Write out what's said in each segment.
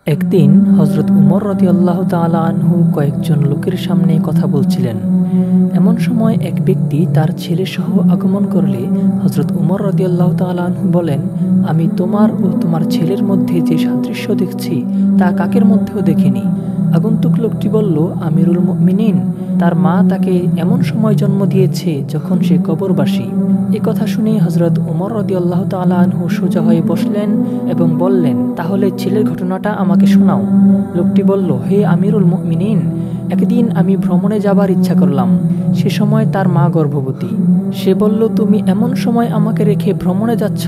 একদিন হযরত উমর রাদিয়াল্লাহু তাআলা আনহু কয়েকজন লোকের সামনে কথা বলছিলেন। এমন সময় এক ব্যক্তি তার ছেলে সহ আগমন করলে হযরত উমর রাদিয়াল্লাহু তাআলা আনহু বলেন, আমি তোমার ও তোমার ছেলের মধ্যে যে সাদৃশ্য দেখছি তা কাকের মধ্যেও দেখিনি। আগন্তুক লোকটি বলল, আমিরুল মুমিনিন, তার মা তাকে এমন সময় জন্ম দিয়েছে যখন সে কবরবাসী। এ কথা শুনে হযরত উমর রাদিয়াল্লাহু তাআলা আনহু সোজা হয়ে বসলেন এবং বললেন, তাহলে ছেলের ঘটনাটা আমাকে শোনাও। লোকটি বলল, হে আমিরুল মুমিনিন, একদিন আমি ভ্রমণে যাবার ইচ্ছা করলাম। সে সময় তার মা গর্ভবতী। সে বলল, তুমি এমন সময় আমাকে রেখে ভ্রমণে যাচ্ছ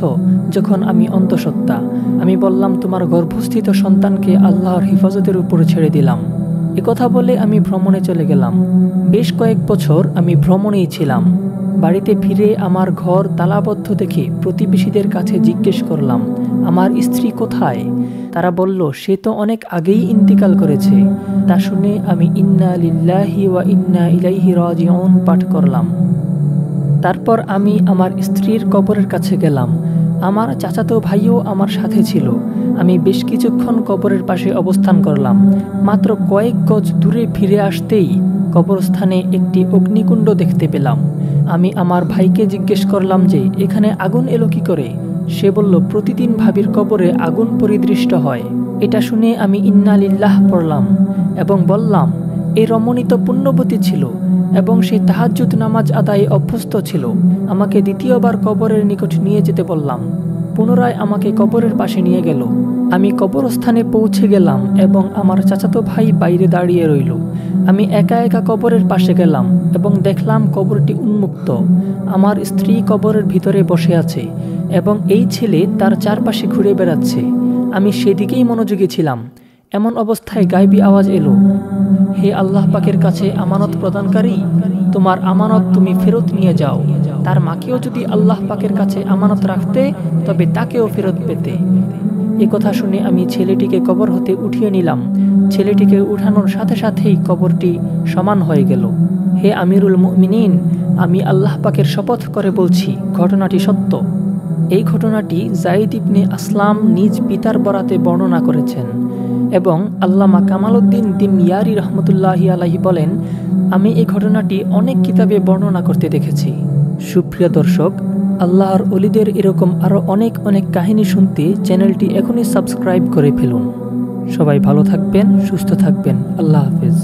যখন আমি অন্তঃসত্ত্বা। আমি বললাম, তোমার গর্ভস্থিত সন্তানকে আল্লাহর হিফাজতের উপরে ছেড়ে দিলাম। একথা বলে আমি ভ্রমণে চলে গেলাম। বেশ কয়েক বছর আমি ভ্রমণেই ছিলাম। বাড়িতে ফিরে আমার ঘর তালাবদ্ধ দেখে প্রতিবেশীদের কাছে জিজ্ঞেস করলাম, আমার স্ত্রী কোথায়? তারা বলল, সে তো অনেক আগেই ইন্তিকাল করেছে। তা শুনে আমি ইন্না লিল্লাহি ওয়া ইন্না ইলাইহি রাজিউন পাঠ করলাম। তারপর আমি আমার স্ত্রীর কবরের কাছে গেলাম। আমার চাচাতো ভাইও আমার সাথে ছিল। আমি বেশ কিছুক্ষণ কবরের পাশে অবস্থান করলাম। মাত্র কয়েক গজ দূরে ফিরে আসতেই কবরস্থানে একটি অগ্নিকুণ্ড দেখতে পেলাম। আমি আমার ভাইকে জিজ্ঞেস করলাম যে এখানে আগুন এলো কি করে? সে বলল, প্রতিদিন ভাবির কবরে আগুন পরিদৃষ্ট হয়। এটা শুনে আমি ইন্না লিল্লাহ পড়লাম এবং বললাম, এই রমণী তো পুণ্যবতী ছিল এবং সে তাহাজ্জুদ নামাজ আদায়ে অভ্যস্ত ছিল। আমাকে দ্বিতীয়বার কবরের নিকট নিয়ে যেতে বললাম। পুনরায় আমাকে কবরের পাশে নিয়ে গেল। আমি কবরস্থানে পৌঁছে গেলাম এবং আমার চাচাতো ভাই বাইরে দাঁড়িয়ে রইল। আমি একা একা কবরের পাশে গেলাম এবং দেখলাম কবরটি উন্মুক্ত। আমার স্ত্রী কবরের ভিতরে বসে আছে এবং এই ছেলে তার চারপাশে ঘুরে বেড়াচ্ছে। আমি সেদিকেই মনোযোগী ছিলাম। এমন অবস্থায় গায়বী আওয়াজ এলো, হে আল্লাহ পাকের কাছে আমানত প্রদানকারী, তোমার আমানত তুমি ফেরত নিয়ে যাও। তার মাকেও যদি আল্লাহ পাকের কাছে আমানত রাখতে, তবে তাকেও ফেরত পেতে। এ কথা শুনে আমি ছেলেটিকে কবর হতে উঠিয়ে নিলাম। ছেলেটিকে উঠানোর সাথে সাথেই কবরটি সমান হয়ে গেল। হে আমিরুল মুমিনিন, আমি আল্লাহ পাকের শপথ করে বলছি, ঘটনাটি সত্য। এই ঘটনাটি যায়েদ ইবনে আসলাম নিজ পিতার বরাতে বর্ণনা করেছেন এবং আল্লামা কামালউদ্দিন দিমইয়ারি রহমতুল্লাহি আলাইহি বলেন, আমি এই ঘটনাটি অনেক কিতাবে বর্ণনা করতে দেখেছি। সুপ্রিয় দর্শক, আল্লাহর ওলিদের এরকম আরও অনেক কাহিনী শুনতে চ্যানেলটি এখনই সাবস্ক্রাইব করে ফেলুন। সবাই ভালো থাকবেন, সুস্থ থাকবেন। আল্লাহ হাফেজ।